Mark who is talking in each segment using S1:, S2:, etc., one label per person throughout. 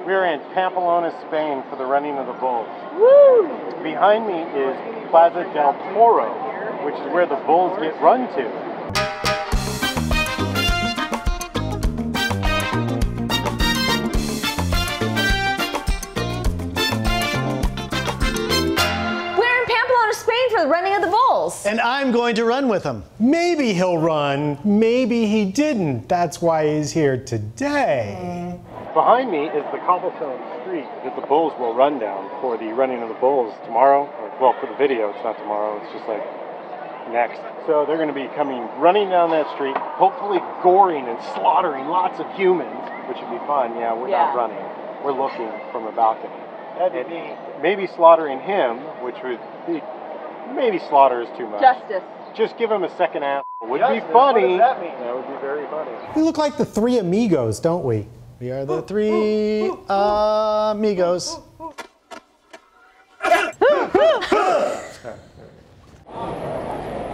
S1: We're in Pamplona, Spain for the running of the bulls.
S2: Woo!
S1: Behind me is Plaza del Toro, which is where the bulls get run to.
S2: For the running of the bulls.
S3: And I'm going to run with him.
S4: Maybe he'll run, maybe he didn't. That's why he's here today.
S1: Behind me is the cobblestone street that the bulls will run down for the running of the bulls tomorrow. Well, for the video, it's not tomorrow, it's just like next. So they're going to be running down that street, hopefully goring and slaughtering lots of humans, which would be fun. Yeah, we're not running. We're looking from a balcony. That'd be neat. Maybe slaughtering him, which would be... Maybe slaughter is too much.
S2: Justice.
S1: Just give him a second ass. Would be funny.
S4: What does that mean?
S1: That would be very funny.
S4: We look like the three amigos, don't we?
S3: We are the three amigos.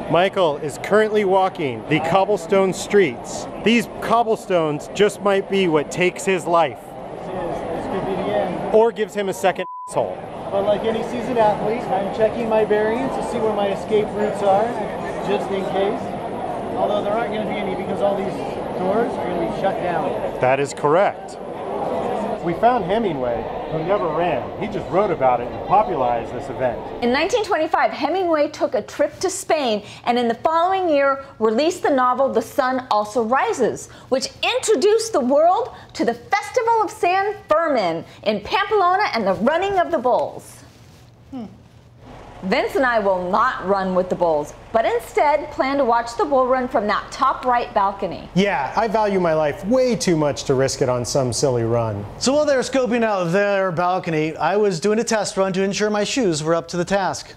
S4: Michael is currently walking the cobblestone streets. These cobblestones just might be what takes his life.
S3: This could be the end.
S4: Or gives him a second asshole.
S3: But like any seasoned athlete, I'm checking my bearings to see where my escape routes are, just in case. Although there aren't going to be any because all these doors are going to be shut down.
S4: That is correct.
S1: We found Hemingway, who never ran. He just wrote about it and popularized this event.
S2: In 1925, Hemingway took a trip to Spain and in the following year released the novel The Sun Also Rises, which introduced the world to the Festival of San Fermin in Pamplona and the running of the bulls. Vince and I will not run with the bulls, but instead plan to watch the bull run from that top right balcony.
S4: Yeah, I value my life way too much to risk it on some silly run.
S3: So while they were scoping out their balcony, I was doing a test run to ensure my shoes were up to the task.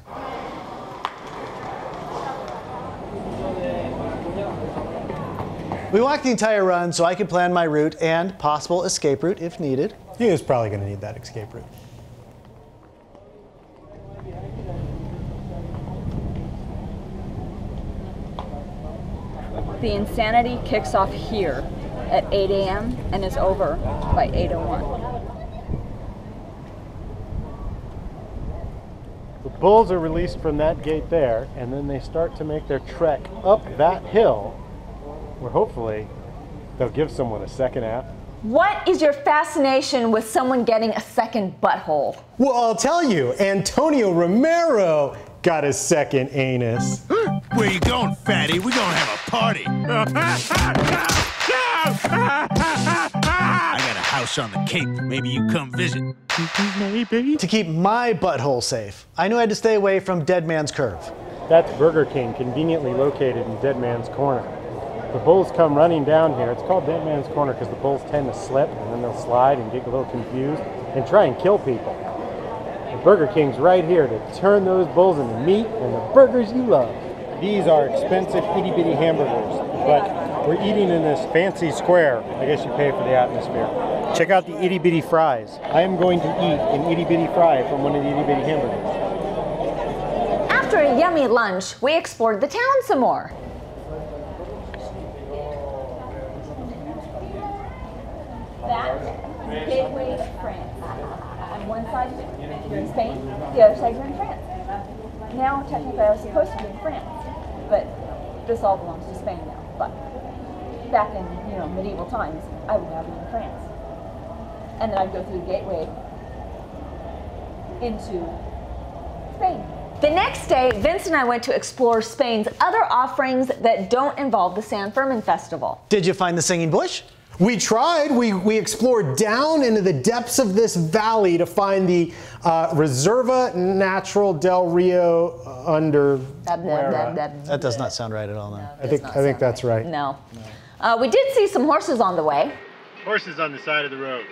S3: We walked the entire run so I could plan my route and possible escape route if needed.
S4: He was probably going to need that escape route.
S2: The insanity kicks off here at 8 a.m. and is over by 8:01.
S1: The bulls are released from that gate there, and then they start to make their trek up that hill, where hopefully they'll give someone a second app.
S2: What is your fascination with someone getting a second butthole?
S4: Well, I'll tell you, Antonio Romero got a second anus.
S5: Where you going, fatty? We're gonna have a party. I got a house on the Cape. Maybe you come visit. Maybe.
S3: To keep my butthole safe, I knew I had to stay away from Dead Man's Curve.
S1: That's Burger King, conveniently located in Dead Man's Corner. The bulls come running down here. It's called Dead Man's Corner because the bulls tend to slip and then they'll slide and get a little confused and try and kill people. The Burger King's right here to turn those bulls into meat and the burgers you love. These are expensive itty-bitty hamburgers, but we're eating in this fancy square. I guess you pay for the atmosphere. Check out the itty-bitty fries. I am going to eat an itty-bitty fry from one of the itty-bitty hamburgers.
S2: After a yummy lunch, we explored the town some more. That's Gateway to France. On one side, you're in Spain, the other side, you're in France. Now, technically, I was supposed to be in France, but this all belongs to Spain now. But back in, medieval times, I would now be in France. And then I'd go through the gateway into Spain. The next day, Vince and I went to explore Spain's other offerings that don't involve the San Fermin festival.
S3: Did you find the singing bush?
S4: We tried. We explored down into the depths of this valley to find the Reserva Natural del Rio under.
S3: That does not sound right at all. No.
S4: I think that's right.
S2: No. We did see some horses on the way.
S1: Horses on the side of the road.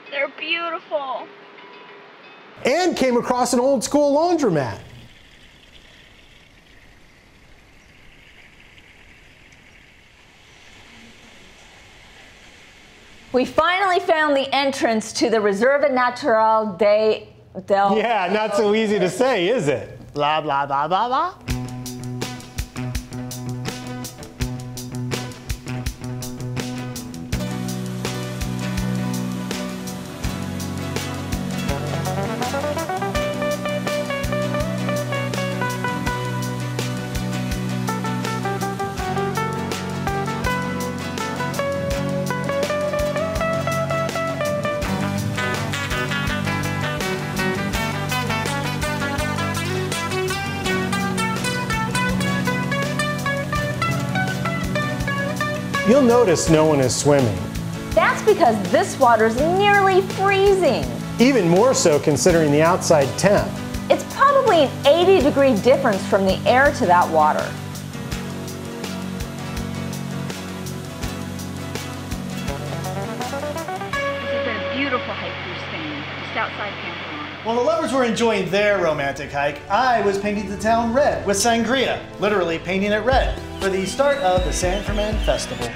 S2: They're beautiful.
S4: And came across an old school laundromat.
S2: We finally found the entrance to the Reserva Natural del...
S4: Yeah, not so easy to say, is it?
S3: Blah, blah, blah, blah, blah.
S4: You'll notice no one is swimming.
S2: That's because this water's nearly freezing.
S4: Even more so considering the outside temp.
S2: It's probably an 80-degree difference from the air to that water. This has been a beautiful hike through Spain, just outside Pamplona.
S3: While the lovers were enjoying their romantic hike, I was painting the town red with sangria, literally painting it red, for the start of the San Fermin festival.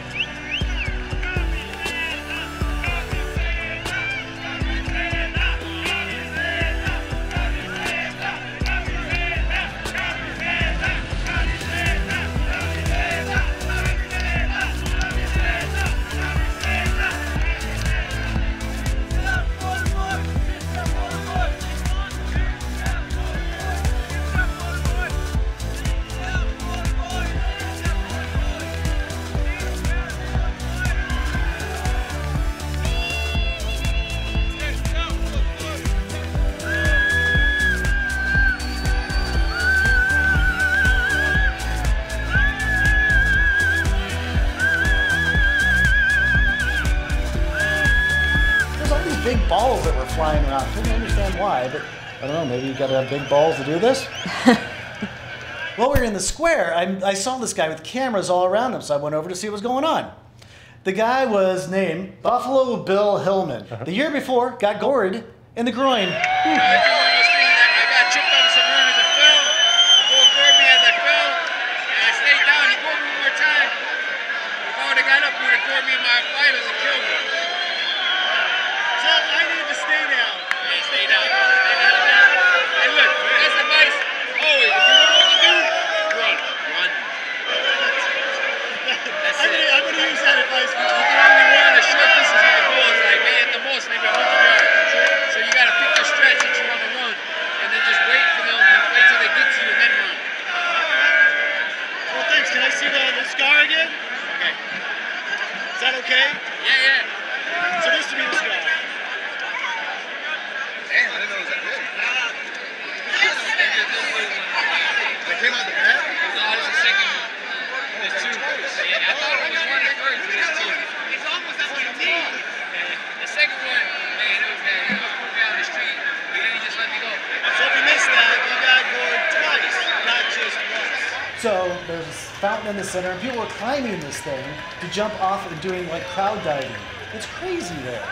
S3: Big balls that were flying around. I couldn't understand why, but I don't know, maybe you gotta have big balls to do this? While we were in the square, I saw this guy with cameras all around him, so I went over to see what was going on. The guy was named Buffalo Bill Hillman. The year before, got gored in the groin.
S6: Okay? Yeah. So this to be the scar. Damn, I didn't know it was that big. They came out the back? No, it's the second one. There's two. Yeah, I thought it was one at first, but it's two. It's almost at my knee. Yeah. The second one, man, it was bad. He was putting me out on the street, but then he just let me go. So if you missed that, you got gored twice, not just once.
S3: So there's a fountain in the center, and people were climbing this thing to jump off and doing like crowd diving. It's crazy there.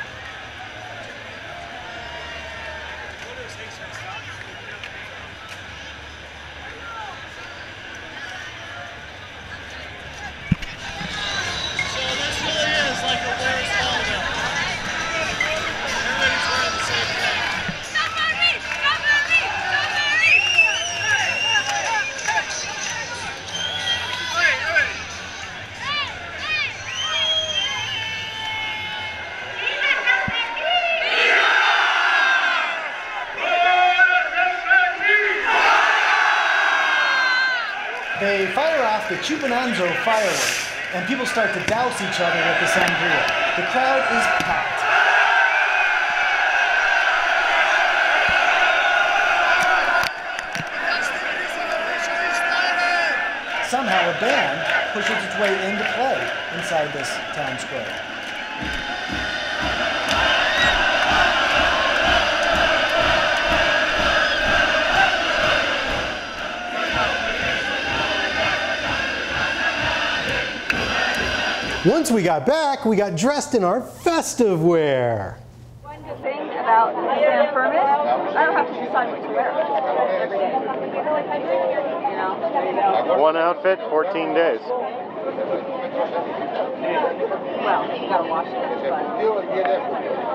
S6: So this really is like a Where's Waldo. Everybody's wearing the same thing. San Fermin! San Fermin! San Fermin!
S3: They fire off the Chupinazo fireworks, and people start to douse each other with the sangria. The crowd is packed. Somehow a band pushes its way into play inside this town square.
S4: Once we got back, we got dressed in our festive wear.
S2: One good thing about San Fermin, I don't have to decide what to wear every day. You know?
S1: One outfit, 14 days.
S2: Well, you gotta wash it.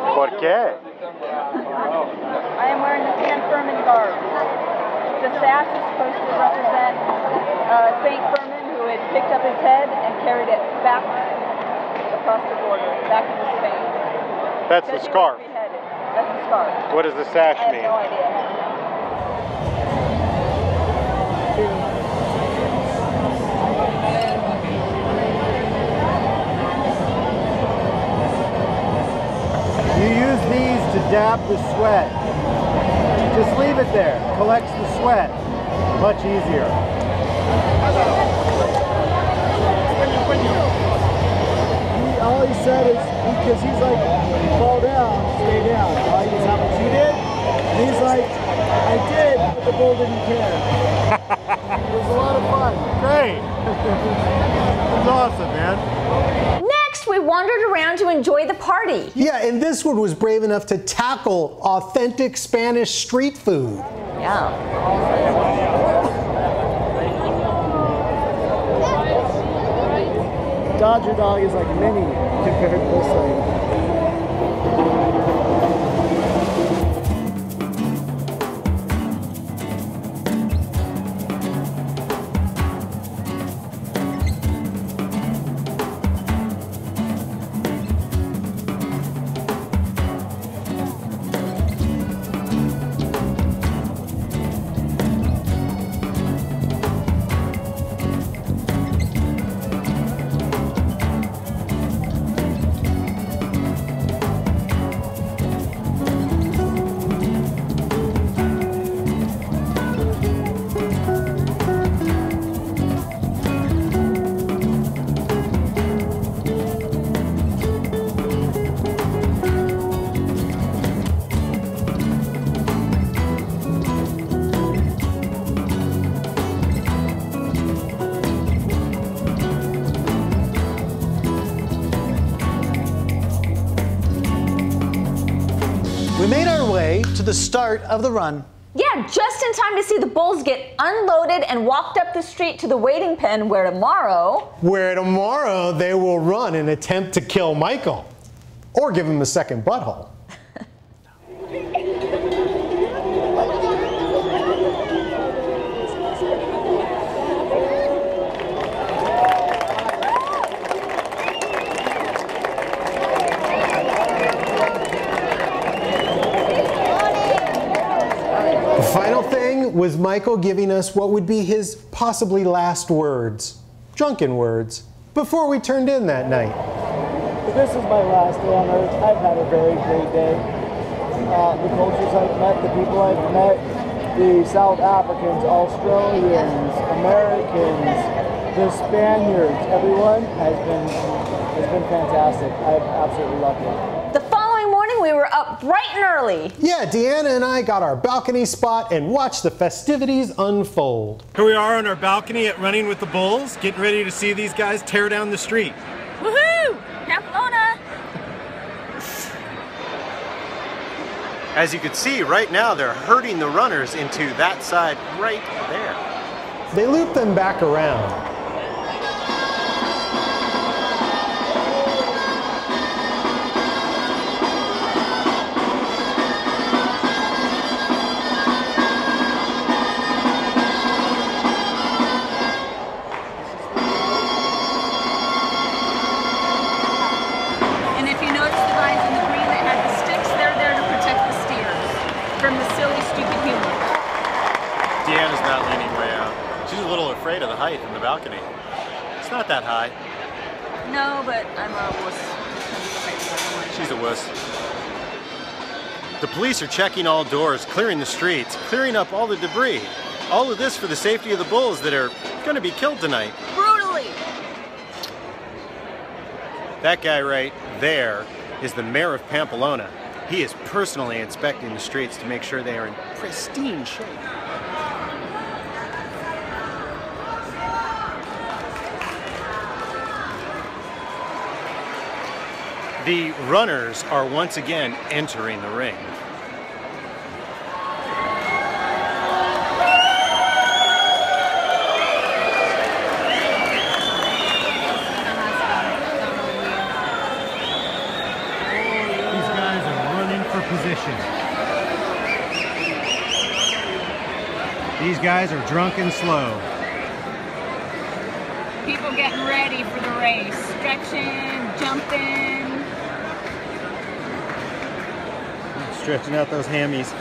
S2: But
S1: ¿Por qué?
S2: I am wearing the San Fermin garb. The sash is supposed to represent St. Fermin, who had picked up his head and carried it back across the border, back into Spain.
S1: That's the scarf.
S2: That's the scarf.
S1: What does the sash
S2: I have
S1: mean?
S2: no idea.
S1: You use these to dab the sweat. Just leave it there. Collects the sweat. Much easier.
S7: all he said is, because he's like, fall down, stay down. Right? Is that what you did? And he's like, I did, but the bull didn't care. It was a lot of fun.
S1: Great. That's awesome, man.
S2: Next, we wandered around to enjoy the party.
S4: Yeah, and this one was brave enough to tackle authentic Spanish street food.
S2: Yeah.
S7: Dodger Dog is like a mini compared to this thing.
S3: We made our way to the start of the run.
S2: Yeah, just in time to see the bulls get unloaded and walked up the street to the waiting pen where tomorrow
S4: they will run and attempt to kill Michael. Or give him a second butthole. The final thing was Michael giving us what would be his possibly last words, drunken words, before we turned in that night.
S7: But this is my last day on Earth. I've had a very great day. The cultures I've met, the people I've met, the South Africans, Australians, Americans, the Spaniards, everyone has been fantastic. I've absolutely loved it.
S2: the following morning we were up bright and early.
S4: Yeah, Deanna and I got our balcony spot and watched the festivities unfold.
S1: Here we are on our balcony at Running with the Bulls, getting ready to see these guys tear down the street.
S2: Woohoo! Pamplona!
S8: As you can see, right now they're herding the runners into that side right there.
S4: They looped them back around.
S2: And if you notice the guys in the green that had the sticks, they're there to protect the steers from the silly, stupid humans.
S8: Deanna's not leaning way out. She's a little afraid of the height in the balcony. It's not that high.
S2: No, but I'm a wuss.
S8: She's a wuss. The police are checking all doors, clearing the streets, clearing up all the debris. All of this for the safety of the bulls that are going to be killed tonight.
S2: Brutally!
S8: That guy right there is the mayor of Pamplona. He is personally inspecting the streets to make sure they are in pristine shape. The runners are once again entering the ring.
S1: These guys are running for position. These guys are drunk and slow.
S2: People getting ready for the race. Stretching, jumping.
S1: Stretching out those hammies.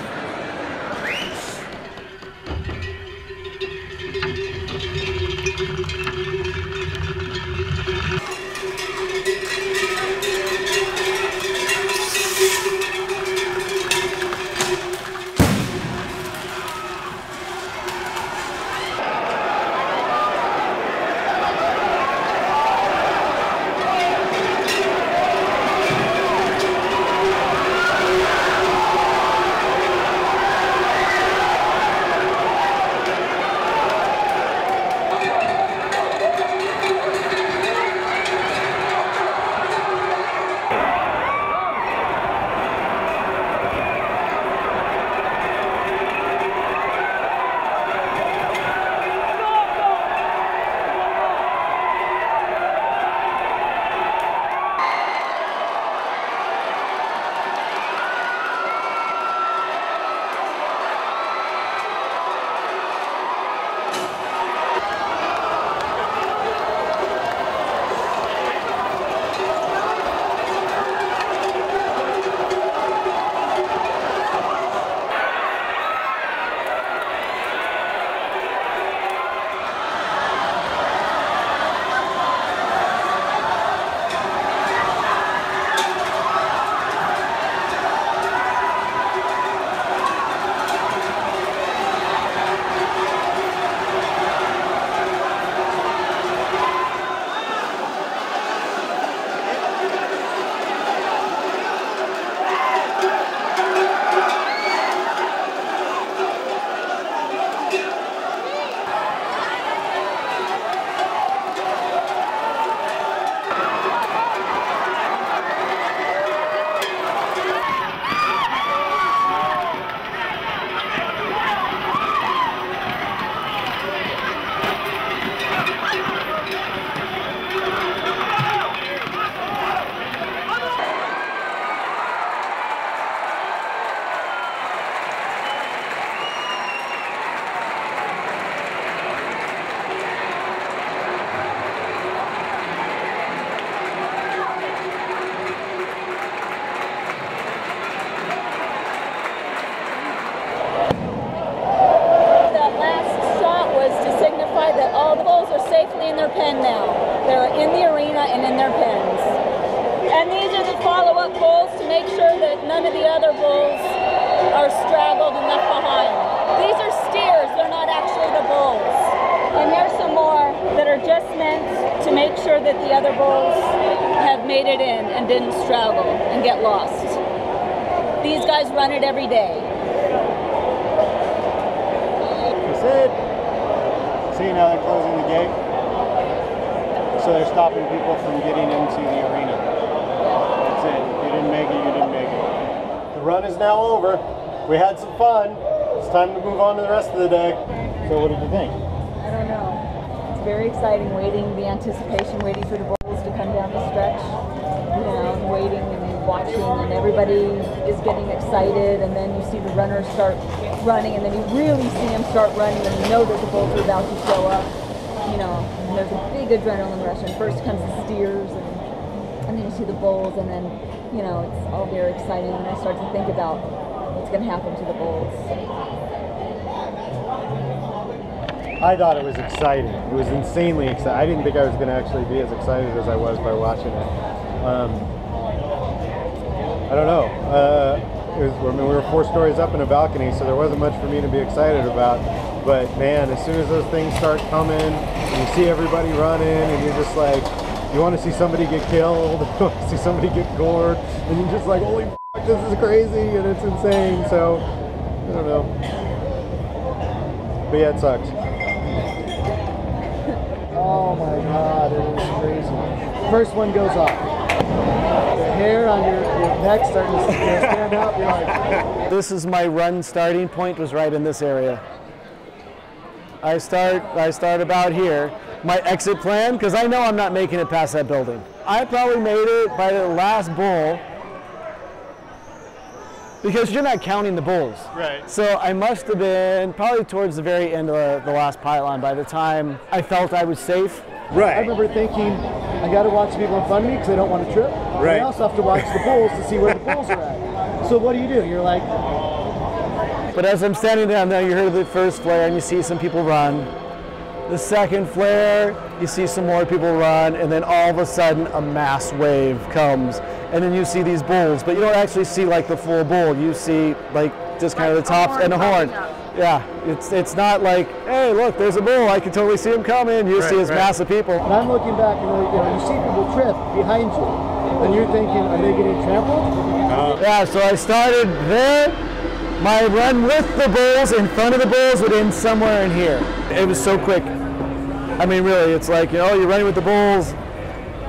S2: are straggled and left behind. These are steers, they're not actually the bulls. And here's some more that are just meant to make sure that the other bulls have made it in and didn't straggle and get lost. These guys run it every day.
S9: That's it. See, now they're closing the gate. So they're stopping people from getting into the arena. That's it. If you didn't make it, you didn't make it.
S8: The run is now over. We had some fun. It's time to move on to the rest of the day.
S9: So what did you think?
S2: I don't know. It's very exciting, the anticipation, waiting for the bulls to come down the stretch. You know, and waiting and watching, and everybody is getting excited, and then you see the runners start running, and then you really see them start running, and you know that the bulls are about to show up. You know, and there's a big adrenaline rush, and first comes the steers, and then you see the bulls, and then, you know, it's all very exciting, and I start to think about what's going to happen to the bulls.
S8: I thought it was exciting. It was insanely exciting. I didn't think I was going to actually be as excited as I was by watching it. I don't know. We were 4 stories up in a balcony, so there wasn't much for me to be excited about. But man, as soon as those things start coming, and you see everybody running, and you're just like, you want to see somebody get killed, you want to see somebody get gored, and you're just like, holy f***, this is crazy, and it's insane. So, I don't know. But yeah, it sucks.
S7: Oh my God, it is crazy. First one goes off. The hair on your neck starting to stand up. You're like, this is my run starting point, was right in this area. I start about here. My exit plan, because I know I'm not making it past that building. I probably made it by the last bull, because you're not counting the bulls.
S8: Right.
S7: So I must have been probably towards the very end of the last pylon by the time I felt I was safe.
S8: Right.
S7: I remember thinking, I got to watch the people in front of me because I don't want to trip.
S8: Right.
S7: I also have to watch the bulls to see where the bulls are at. So what do? You're like... But as I'm standing down there, you heard the first flare and you see some people run. The second flare, you see some more people run, and then all of a sudden a mass wave comes. And then you see these bulls, but you don't actually see like the full bull. You see like just kind of the tops and the horn. Yeah, it's not like, hey, look, there's a bull. I can totally see him coming. You see this mass of people. And I'm looking back, and you see people trip behind you, and you're thinking, are they getting trampled? Yeah, so I started there. My run with the bulls, in front of the bulls, would end somewhere in here. It was so quick. I mean, really, it's like, you're running with the bulls.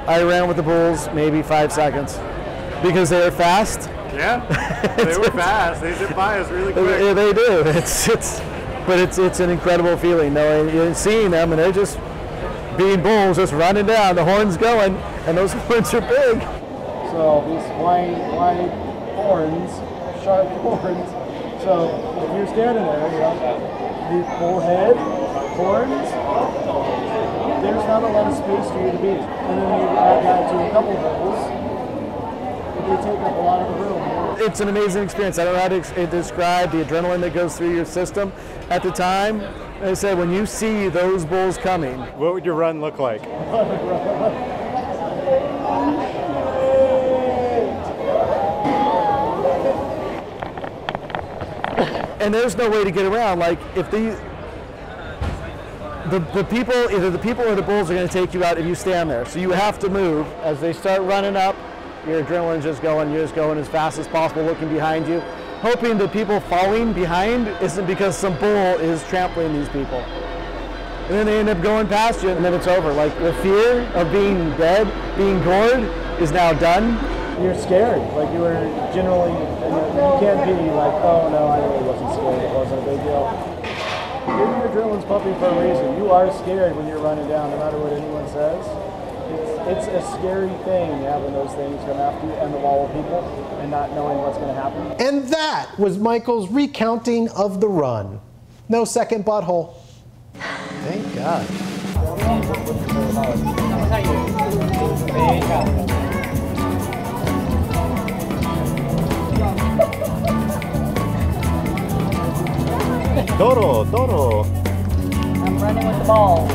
S7: I ran with the bulls maybe 5 seconds because they were fast.
S8: Yeah, they were fast. They zip by us really quick.
S7: Yeah, they do. But it's an incredible feeling knowing and seeing them, and they're just being bulls, just running down. The horns going, and those horns are big. So these white horns, sharp horns. So if you're standing there, the full head, horns, there's not a lot of space for you to be. And then you add that to a couple bulls, they take up a lot of the room. It's an amazing experience. I don't know how to describe the adrenaline that goes through your system at the time. Like I said, when you see those bulls coming.
S8: What would your run look like?
S7: And there's no way to get around. Like if the people, either the people or the bulls are going to take you out if you stand there. So you have to move as they start running up. Your adrenaline's just going. You're just going as fast as possible, looking behind you, hoping the people falling behind isn't because some bull is trampling these people. And then they end up going past you, and then it's over. Like the fear of being dead, being gored, is now done. You're scared. Like you were generally, you can't be like, oh no, I really wasn't scared. It wasn't a big deal. Your adrenaline's pumping for a reason. You are scared when you're running down, no matter what anyone says. It's a scary thing having those things come after you and the wall of people and not knowing what's going to happen.
S4: And that was Michael's recounting of the run. No second butthole. Thank God.
S8: Toro.
S2: I'm running with the ball.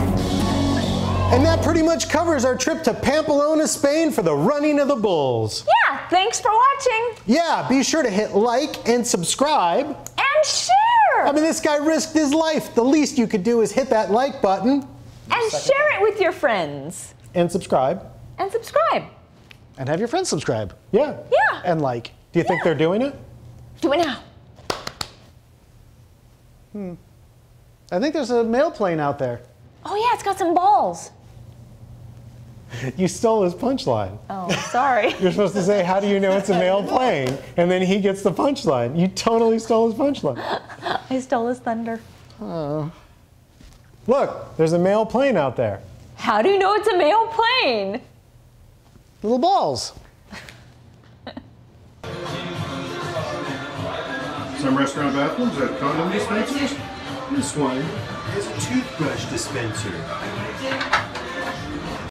S4: And that pretty much covers our trip to Pamplona, Spain for the running of the bulls.
S2: Yeah, thanks for watching.
S4: Yeah, be sure to hit like and subscribe.
S2: And share.
S4: I mean, this guy risked his life. The least you could do is hit that like button.
S2: And share it with your friends.
S4: And subscribe.
S2: And subscribe.
S3: And have your friends subscribe.
S4: Yeah.
S2: Yeah.
S4: And like. Do you think they're doing it?
S2: Do it now.
S3: I think there's a mail plane out there.
S2: Oh yeah, it's got some balls.
S4: You stole his punchline.
S2: Oh, sorry.
S4: You're supposed to say, how do you know it's a male plane? And then he gets the punchline. You totally stole his punchline.
S2: I stole his thunder.
S4: Look, there's a male plane out there.
S2: How do you know it's a male plane?
S3: Little balls.
S8: Some restaurant bathrooms have condom dispensers. This one has a toothbrush dispenser.